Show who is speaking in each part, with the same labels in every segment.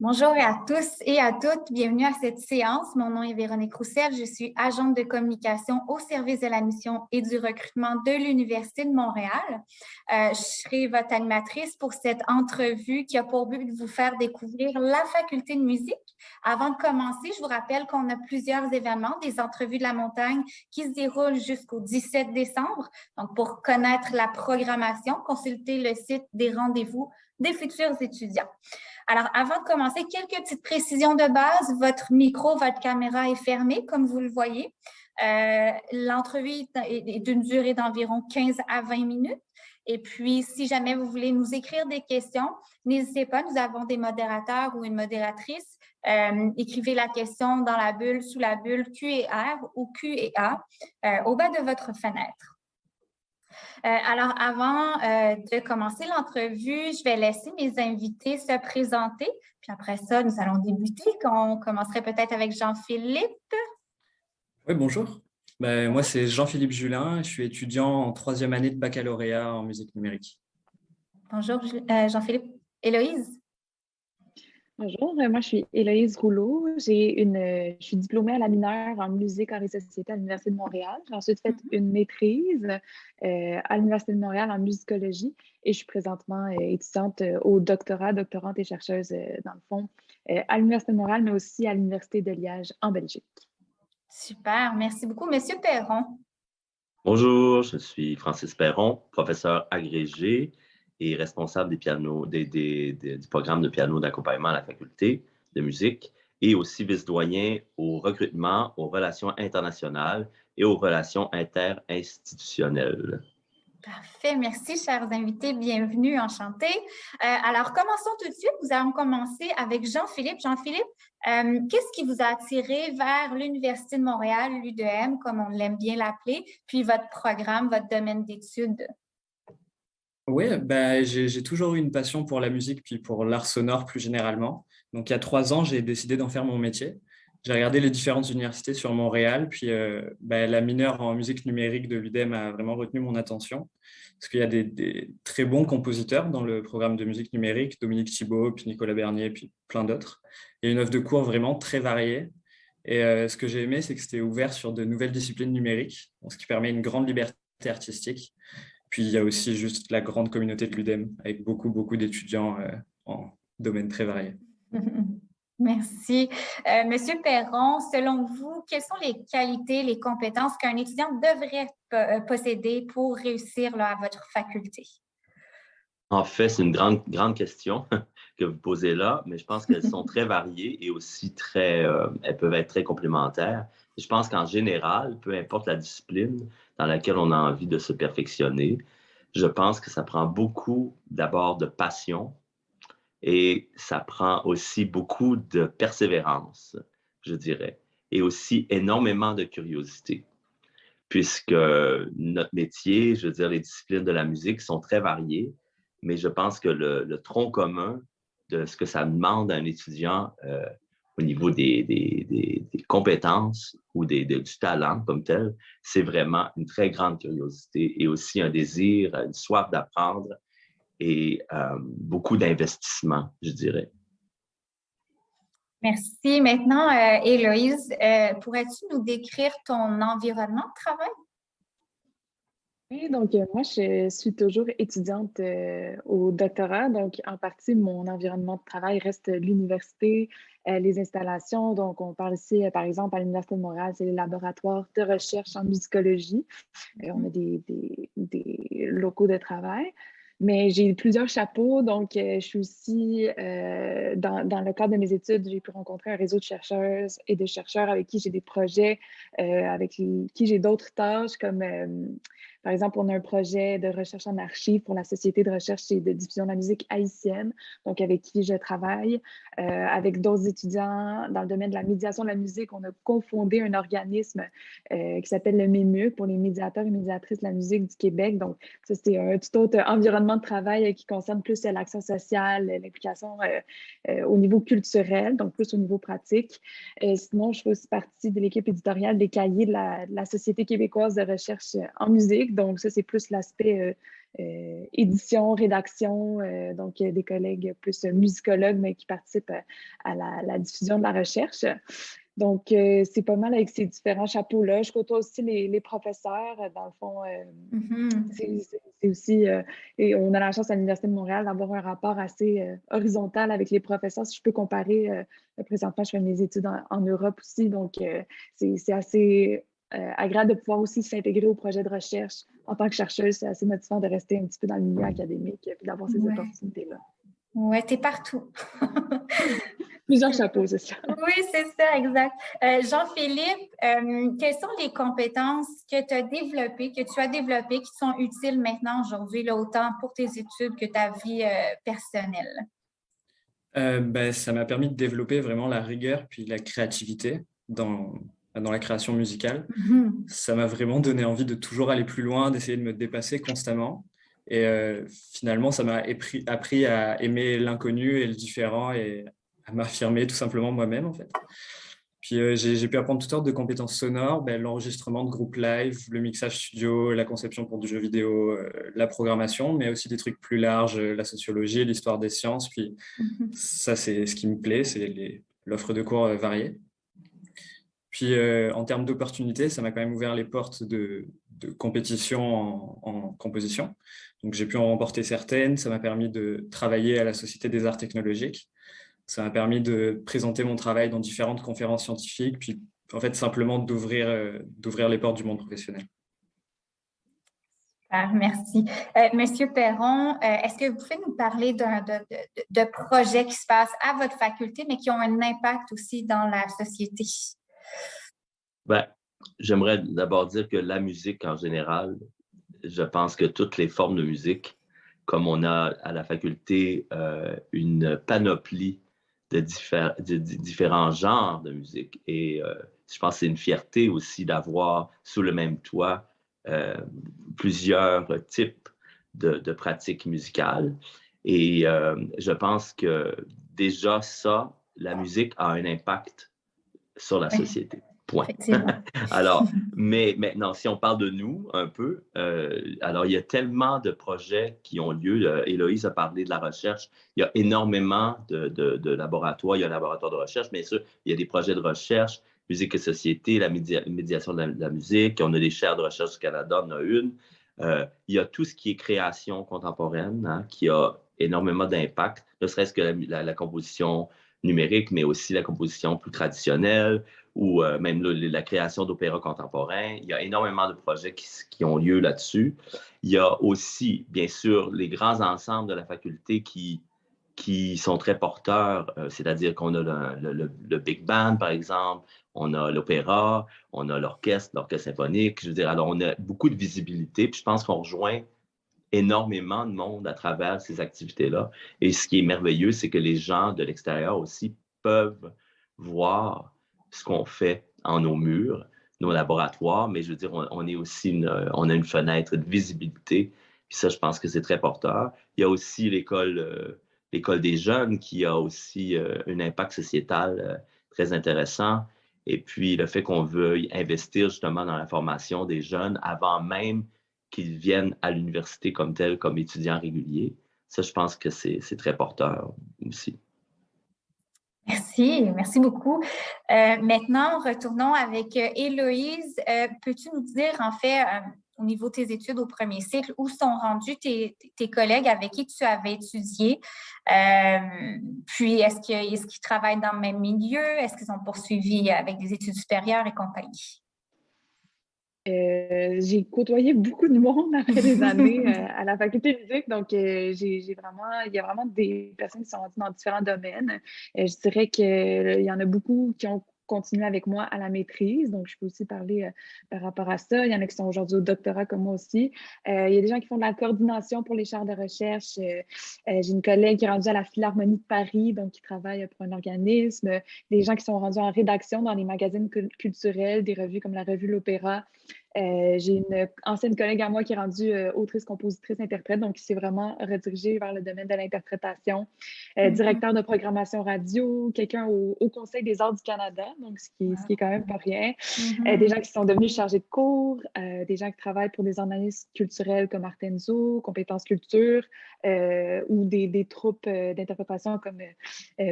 Speaker 1: Bonjour à tous et à toutes. Bienvenue à cette séance. Mon nom est Véronique Roussel. Je suis agente de communication au service de la mission et du recrutement de l'Université de Montréal. Je serai votre animatrice pour cette entrevue qui a pour but de vous faire découvrir la faculté de musique. Avant de commencer, je vous rappelle qu'on a plusieurs événements, des entrevues de la montagne qui se déroulent jusqu'au 17 décembre. Donc, pour connaître la programmation, consultez le site des rendez-vous des futurs étudiants. Alors, avant de commencer, quelques petites précisions de base. Votre micro, votre caméra est fermée, comme vous le voyez. L'entrevue est d'une durée d'environ 15 à 20 minutes. Et puis, si jamais vous voulez nous écrire des questions, n'hésitez pas, nous avons des modérateurs ou une modératrice. Écrivez la question dans la bulle, sous la bulle Q et R ou Q et A au bas de votre fenêtre. Alors, avant de commencer l'entrevue, je vais laisser mes invités se présenter. Puis après ça, nous allons débuter. On commencerait peut-être avec Jean-Philippe.
Speaker 2: Oui, bonjour. Moi, c'est Jean-Philippe Julin. Je suis étudiant en troisième année de baccalauréat en musique numérique.
Speaker 1: Bonjour, Jean-Philippe. Héloïse.
Speaker 3: Bonjour, moi je suis Héloïse Rouleau. Je suis diplômée à la mineure en musique, arts et société à l'Université de Montréal. J'ai ensuite fait une maîtrise à l'Université de Montréal en musicologie et je suis présentement étudiante au doctorante et chercheuse dans le fond à l'Université de Montréal, mais aussi à l'Université de Liège en Belgique.
Speaker 1: Super, merci beaucoup. Monsieur Perron.
Speaker 4: Bonjour, je suis Francis Perron, professeur agrégé et responsable du programme de piano d'accompagnement à la faculté de musique et aussi vice-doyen au recrutement, aux relations internationales et aux relations interinstitutionnelles.
Speaker 1: Parfait, merci chers invités, bienvenue, enchantée. Alors, commençons tout de suite. Nous allons commencer avec Jean-Philippe. Jean-Philippe, qu'est-ce qui vous a attiré vers l'Université de Montréal, l'UDM, comme on l'aime bien l'appeler, puis votre programme, votre domaine d'études?
Speaker 2: Oui, j'ai toujours eu une passion pour la musique puis pour l'art sonore plus généralement. Donc, il y a 3 ans, j'ai décidé d'en faire mon métier. J'ai regardé les différentes universités sur Montréal, puis la mineure en musique numérique de l'UDM a vraiment retenu mon attention, parce qu'il y a des très bons compositeurs dans le programme de musique numérique, Dominique Thibault, puis Nicolas Bernier, puis plein d'autres. Il y a une offre de cours vraiment très variée. Et ce que j'ai aimé, c'est que c'était ouvert sur de nouvelles disciplines numériques, ce qui permet une grande liberté artistique. Puis il y a aussi juste la grande communauté de l'UDM, avec beaucoup d'étudiants en domaines très variés.
Speaker 1: Merci. Monsieur Perron, selon vous, quelles sont les qualités, les compétences qu'un étudiant devrait posséder pour réussir à votre faculté?
Speaker 4: En fait, c'est une grande question que vous posez là, mais je pense qu'elles sont très variées et aussi elles peuvent être très complémentaires. Je pense qu'en général, peu importe la discipline dans laquelle on a envie de se perfectionner, je pense que ça prend beaucoup d'abord de passion et ça prend aussi beaucoup de persévérance, je dirais, et aussi énormément de curiosité, puisque notre métier, je veux dire, les disciplines de la musique sont très variées, mais je pense que le tronc commun de ce que ça demande à un étudiant au niveau des compétences ou du talent comme tel, c'est vraiment une très grande curiosité et aussi un désir, une soif d'apprendre et beaucoup d'investissement, je dirais.
Speaker 1: Merci. Maintenant, Héloïse, pourrais-tu nous décrire ton environnement de travail?
Speaker 3: Oui, donc moi, je suis toujours étudiante au doctorat. Donc, en partie, mon environnement de travail reste l'université, les installations. Donc, on parle ici, par exemple, à l'Université de Montréal, c'est les laboratoires de recherche en musicologie. On a des locaux de travail. Mais j'ai plusieurs chapeaux, donc je suis aussi, dans le cadre de mes études, j'ai pu rencontrer un réseau de chercheuses et de chercheurs avec qui j'ai des projets, avec qui j'ai d'autres tâches, comme par exemple, on a un projet de recherche en archives pour la Société de recherche et de diffusion de la musique haïtienne, donc avec qui je travaille. Avec d'autres étudiants dans le domaine de la médiation de la musique, on a cofondé un organisme qui s'appelle le MEMUC pour les médiateurs et médiatrices de la musique du Québec. Donc, ça, c'est un tout autre environnement environnement de travail qui concerne plus l'action sociale, l'implication au niveau culturel, donc plus au niveau pratique. Sinon, je fais aussi partie de l'équipe éditoriale des cahiers de la Société québécoise de recherche en musique. Donc, ça, c'est plus l'aspect édition, rédaction, donc des collègues plus musicologues, mais qui participent à la diffusion de la recherche. Donc, c'est pas mal avec ces différents chapeaux-là. Je côtoie aussi les professeurs. Dans le fond, c'est aussi... et on a la chance à l'Université de Montréal d'avoir un rapport assez horizontal avec les professeurs. Si je peux comparer, présentement, je fais mes études en Europe aussi. Donc, c'est assez agréable de pouvoir aussi s'intégrer au projet de recherche. En tant que chercheuse, c'est assez motivant de rester un petit peu dans le milieu académique et d'avoir ces opportunités-là.
Speaker 1: Oui, t'es partout.
Speaker 3: Plusieurs chapeaux, c'est ça.
Speaker 1: Oui, c'est ça, exact. Jean-Philippe, quelles sont les compétences que tu as développées, qui sont utiles maintenant aujourd'hui, là, autant pour tes études que ta vie personnelle?
Speaker 2: Ça m'a permis de développer vraiment la rigueur puis la créativité dans la création musicale. Ça m'a vraiment donné envie de toujours aller plus loin, d'essayer de me dépasser constamment. Et finalement, ça m'a appris à aimer l'inconnu et le différent et à m'affirmer tout simplement moi-même, en fait. Puis j'ai pu apprendre toutes sortes de compétences sonores, l'enregistrement de groupes live, le mixage studio, la conception pour du jeu vidéo, la programmation, mais aussi des trucs plus larges, la sociologie, l'histoire des sciences. Puis ça, c'est ce qui me plaît, c'est l'offre de cours variée. Puis en termes d'opportunités, ça m'a quand même ouvert les portes de compétition en composition. Donc j'ai pu en remporter certaines, ça m'a permis de travailler à la Société des arts technologiques. Ça m'a permis de présenter mon travail dans différentes conférences scientifiques, puis en fait simplement d'ouvrir les portes du monde professionnel.
Speaker 1: Super, merci. Monsieur Perron, est-ce que vous pouvez nous parler de projets qui se passent à votre faculté, mais qui ont un impact aussi dans la société?
Speaker 4: J'aimerais d'abord dire que la musique en général, je pense que toutes les formes de musique, comme on a à la faculté une panoplie de différents genres de musique. Et je pense que c'est une fierté aussi d'avoir sous le même toit plusieurs types de pratiques musicales. Et je pense que déjà ça, la musique a un impact sur la société. Point. Alors, mais maintenant, si on parle de nous un peu, alors il y a tellement de projets qui ont lieu. Héloïse a parlé de la recherche. Il y a énormément de laboratoires. Il y a un laboratoire de recherche, bien sûr. Il y a des projets de recherche, musique et société, la médiation de la musique. On a des chaires de recherche du Canada, on en a une. Il y a tout ce qui est création contemporaine, qui a énormément d'impact, ne serait-ce que la composition numérique, mais aussi la composition plus traditionnelle ou même la création d'opéras contemporains. Il y a énormément de projets qui ont lieu là-dessus. Il y a aussi, bien sûr, les grands ensembles de la faculté qui sont très porteurs, c'est-à-dire qu'on a le Big Band, par exemple, on a l'opéra, on a l'orchestre symphonique. Je veux dire, alors on a beaucoup de visibilité, puis je pense qu'on rejoint énormément de monde à travers ces activités-là. Et ce qui est merveilleux, c'est que les gens de l'extérieur aussi peuvent voir ce qu'on fait en nos murs, nos laboratoires, mais je veux dire, on est aussi on a une fenêtre de visibilité. Puis ça, je pense que c'est très porteur. Il y a aussi l'école des jeunes qui a aussi un impact sociétal très intéressant. Et puis, le fait qu'on veuille investir justement dans la formation des jeunes avant même qu'ils viennent à l'université comme tel, comme étudiants réguliers. Ça, je pense que c'est très porteur aussi.
Speaker 1: Merci beaucoup. Maintenant, retournons avec Héloïse. Peux-tu nous dire, en fait, au niveau de tes études au premier cycle, où sont rendus tes collègues avec qui tu avais étudié? Puis, est-ce qu'ils travaillent dans le même milieu? Est-ce qu'ils ont poursuivi avec des études supérieures et compagnie?
Speaker 3: J'ai côtoyé beaucoup de monde après des années à la faculté de musique, donc il y a vraiment des personnes qui sont dans différents domaines. Je dirais qu'il y en a beaucoup qui ont continué avec moi à la maîtrise, donc je peux aussi parler par rapport à ça. Il y en a qui sont aujourd'hui au doctorat comme moi aussi. Il y a des gens qui font de la coordination pour les chaires de recherche. J'ai une collègue qui est rendue à la Philharmonie de Paris, donc qui travaille pour un organisme. Des gens qui sont rendus en rédaction dans les magazines culturels, des revues comme la revue L'Opéra. J'ai une ancienne collègue à moi qui est rendue autrice, compositrice, interprète, donc qui s'est vraiment redirigée vers le domaine de l'interprétation. Directeur de programmation radio, quelqu'un au Conseil des arts du Canada, donc ce qui est quand même pas rien. Des gens qui sont devenus chargés de cours, des gens qui travaillent pour des organismes culturels comme Artenzo, Compétences Culture, ou des troupes d'interprétation comme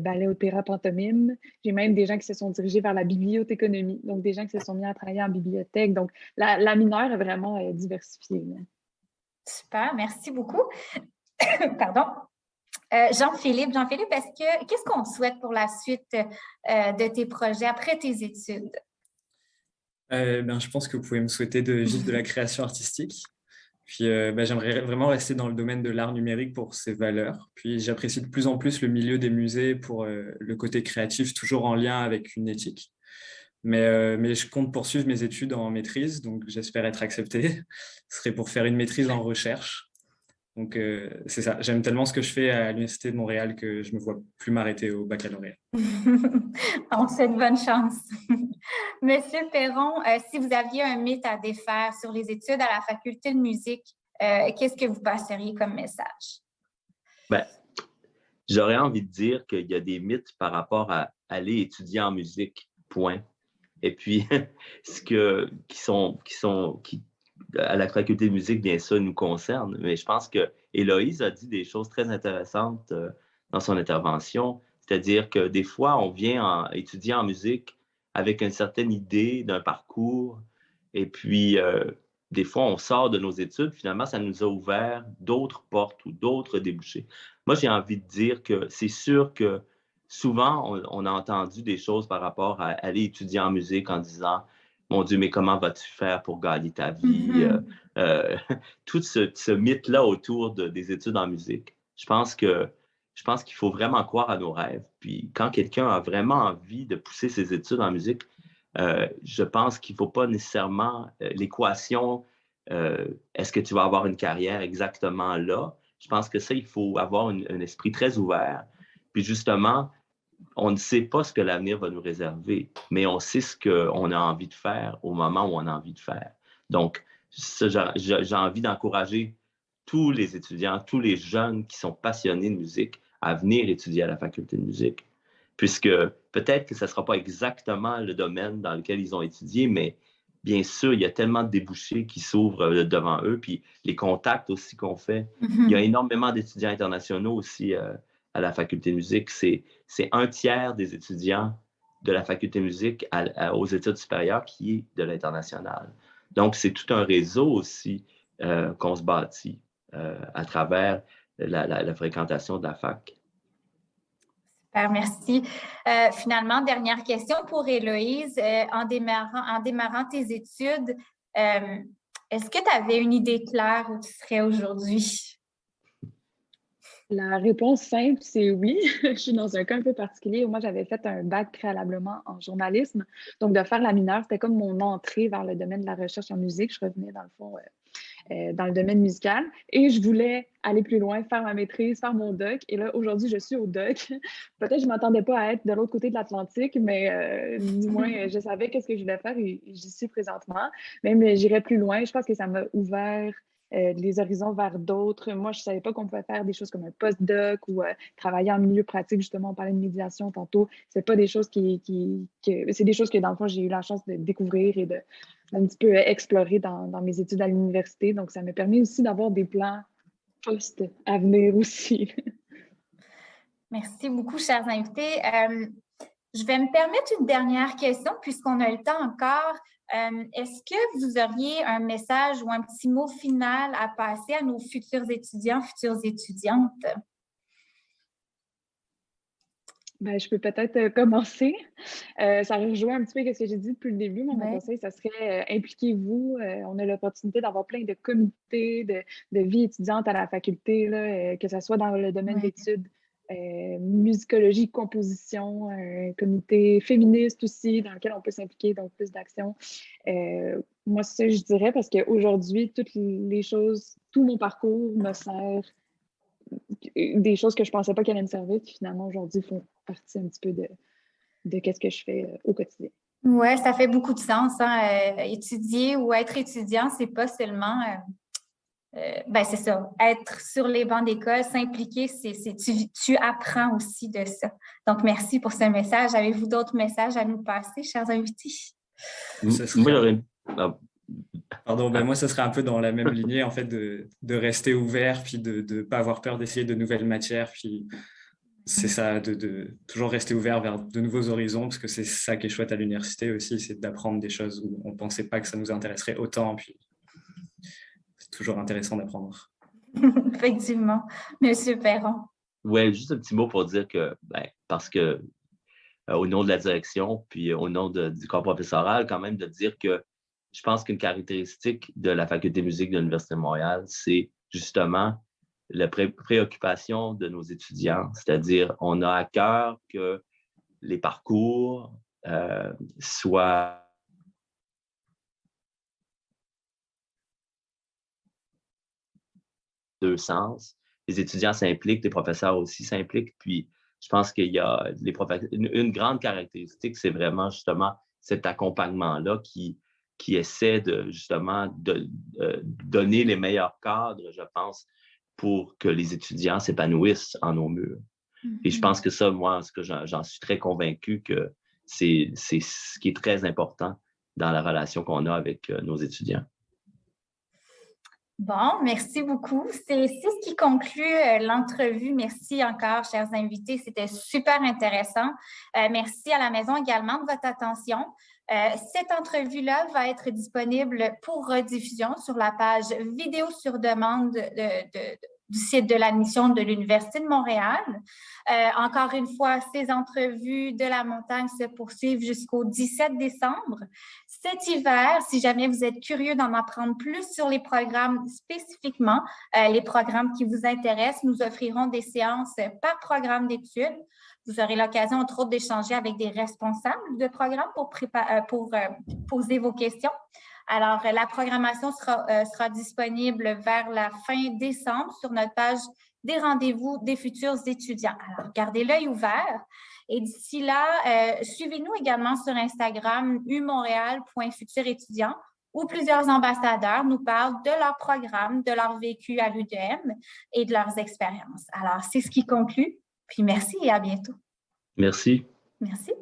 Speaker 3: ballet, opéra, pantomime. J'ai même des gens qui se sont dirigés vers la bibliothéconomie, donc des gens qui se sont mis à travailler en bibliothèque. Donc, la mineure est vraiment diversifiée. Là.
Speaker 1: Super, merci beaucoup. Pardon. Jean-Philippe, qu'est-ce qu'on souhaite pour la suite de tes projets après tes études?
Speaker 2: Je pense que vous pouvez me souhaiter de vivre de la création artistique. Puis j'aimerais vraiment rester dans le domaine de l'art numérique pour ses valeurs. Puis j'apprécie de plus en plus le milieu des musées pour le côté créatif, toujours en lien avec une éthique. Mais je compte poursuivre mes études en maîtrise, donc j'espère être accepté. Ce serait pour faire une maîtrise en recherche. Donc, c'est ça. J'aime tellement ce que je fais à l'Université de Montréal que je ne me vois plus m'arrêter au baccalauréat.
Speaker 1: On te souhaite bonne chance. Monsieur Perron, si vous aviez un mythe à défaire sur les études à la faculté de musique, qu'est-ce que vous passeriez comme message?
Speaker 4: J'aurais envie de dire qu'il y a des mythes par rapport à aller étudier en musique, point. Et puis, qui à la faculté de musique, bien ça nous concerne, mais je pense que Héloïse a dit des choses très intéressantes dans son intervention, c'est-à-dire que des fois, on vient étudier en musique avec une certaine idée d'un parcours, et puis des fois, on sort de nos études, finalement, ça nous a ouvert d'autres portes ou d'autres débouchés. Moi, j'ai envie de dire que c'est sûr que souvent, on a entendu des choses par rapport à aller étudier en musique en disant mon Dieu, mais comment vas-tu faire pour gagner ta vie? Tout ce mythe-là autour des études en musique. Je pense qu'il faut vraiment croire à nos rêves. Puis quand quelqu'un a vraiment envie de pousser ses études en musique, je pense qu'il ne faut pas nécessairement l'équation est-ce que tu vas avoir une carrière exactement là? Je pense que ça, il faut avoir un esprit très ouvert. Puis justement, on ne sait pas ce que l'avenir va nous réserver, mais on sait ce qu'on a envie de faire au moment où on a envie de faire. Donc, j'ai envie d'encourager tous les étudiants, tous les jeunes qui sont passionnés de musique à venir étudier à la faculté de musique. Puisque peut-être que ce ne sera pas exactement le domaine dans lequel ils ont étudié, mais bien sûr, il y a tellement de débouchés qui s'ouvrent devant eux, puis les contacts aussi qu'on fait. Il y a énormément d'étudiants internationaux aussi à la faculté de musique. C'est un tiers des étudiants de la faculté de musique aux études supérieures qui est de l'international. Donc, c'est tout un réseau aussi qu'on se bâtit à travers la fréquentation de la fac.
Speaker 1: Super, merci. Finalement, dernière question pour Héloïse. En démarrant tes études, est-ce que tu avais une idée claire où tu serais aujourd'hui?
Speaker 3: La réponse simple, c'est oui. Je suis dans un cas un peu particulier où moi, j'avais fait un bac préalablement en journalisme. Donc, de faire la mineure, c'était comme mon entrée vers le domaine de la recherche en musique. Je revenais, dans le fond, dans le domaine musical. Et je voulais aller plus loin, faire ma maîtrise, faire mon doc. Et là, aujourd'hui, je suis au doc. Peut-être que je ne m'attendais pas à être de l'autre côté de l'Atlantique, mais du moins, je savais qu'est-ce que je voulais faire et j'y suis présentement. Même j'irais plus loin. Je pense que ça m'a ouvert les horizons vers d'autres. Moi, je ne savais pas qu'on pouvait faire des choses comme un post-doc ou travailler en milieu pratique. Justement, on parlait de médiation tantôt. C'est pas des choses c'est des choses que, dans le fond, j'ai eu la chance de découvrir et de un petit peu explorer dans mes études à l'université. Donc, ça m'a permis aussi d'avoir des plans post à venir aussi.
Speaker 1: Merci beaucoup, chers invités. Je vais me permettre une dernière question puisqu'on a le temps encore. Est-ce que vous auriez un message ou un petit mot final à passer à nos futurs étudiants, futures étudiantes?
Speaker 3: Je peux peut-être commencer. Ça rejoint un petit peu ce que j'ai dit depuis le début. Mon conseil, ça serait impliquez-vous. On a l'opportunité d'avoir plein de comités de vie étudiante à la faculté, là, que ce soit dans le domaine d'études, musicologie, composition, un comité féministe aussi dans lequel on peut s'impliquer, donc plus d'action. Moi, c'est ça que je dirais parce qu'aujourd'hui, toutes les choses, tout mon parcours me sert des choses que je ne pensais pas qu'elles allaient me servir, qui finalement aujourd'hui font partie un petit peu de qu'est-ce que je fais au quotidien.
Speaker 1: Oui, ça fait beaucoup de sens, hein. Étudier ou être étudiant, c'est pas seulement, ben c'est ça, être sur les bancs d'école, s'impliquer, tu apprends aussi de ça. Donc, merci pour ce message. Avez-vous d'autres messages à nous passer, chers invités?
Speaker 2: Ce
Speaker 4: Moi,
Speaker 2: serait,
Speaker 4: j'aurais... ah,
Speaker 2: pardon, ben
Speaker 4: ah,
Speaker 2: moi, ce serait un peu dans la même lignée, en fait, de rester ouvert, puis de ne pas avoir peur d'essayer de nouvelles matières, puis c'est ça, de toujours rester ouvert vers de nouveaux horizons, parce que c'est ça qui est chouette à l'université aussi, c'est d'apprendre des choses où on ne pensait pas que ça nous intéresserait autant, puis c'est toujours intéressant d'apprendre.
Speaker 1: Effectivement. Monsieur Perron.
Speaker 4: ouais, juste un petit mot pour dire que, ben, parce que au nom de la direction, puis au nom du corps professoral, quand même de dire que je pense qu'une caractéristique de la Faculté de musique de l'Université de Montréal, c'est justement la préoccupation de nos étudiants, c'est-à-dire on a à cœur que les parcours soient deux sens. Les étudiants s'impliquent, les professeurs aussi s'impliquent, puis je pense qu'il y a une grande caractéristique, c'est vraiment justement cet accompagnement-là qui essaie de justement de donner les meilleurs cadres, je pense, pour que les étudiants s'épanouissent en nos murs. Et je pense que ça, moi, j'en suis très convaincu que c'est ce qui est très important dans la relation qu'on a avec nos étudiants.
Speaker 1: Bon, merci beaucoup. C'est ce qui conclut l'entrevue. Merci encore, chers invités. C'était super intéressant. Merci à la maison également de votre attention. Cette entrevue-là va être disponible pour rediffusion sur la page vidéo sur demande du site de l'admission de l'Université de Montréal. Encore une fois, ces entrevues de la montagne se poursuivent jusqu'au 17 décembre. Cet hiver, si jamais vous êtes curieux d'en apprendre plus sur les programmes spécifiquement, les programmes qui vous intéressent, nous offrirons des séances par programme d'études. Vous aurez l'occasion, entre autres, d'échanger avec des responsables de programmes pour poser vos questions. Alors, la programmation sera disponible vers la fin décembre sur notre page des rendez-vous des futurs étudiants. Alors, gardez l'œil ouvert. Et d'ici là, suivez-nous également sur Instagram, umontréal.futurétudiant, où plusieurs ambassadeurs nous parlent de leur programme, de leur vécu à l'UDM et de leurs expériences. Alors, c'est ce qui conclut. Puis merci et à bientôt.
Speaker 4: Merci.
Speaker 1: Merci.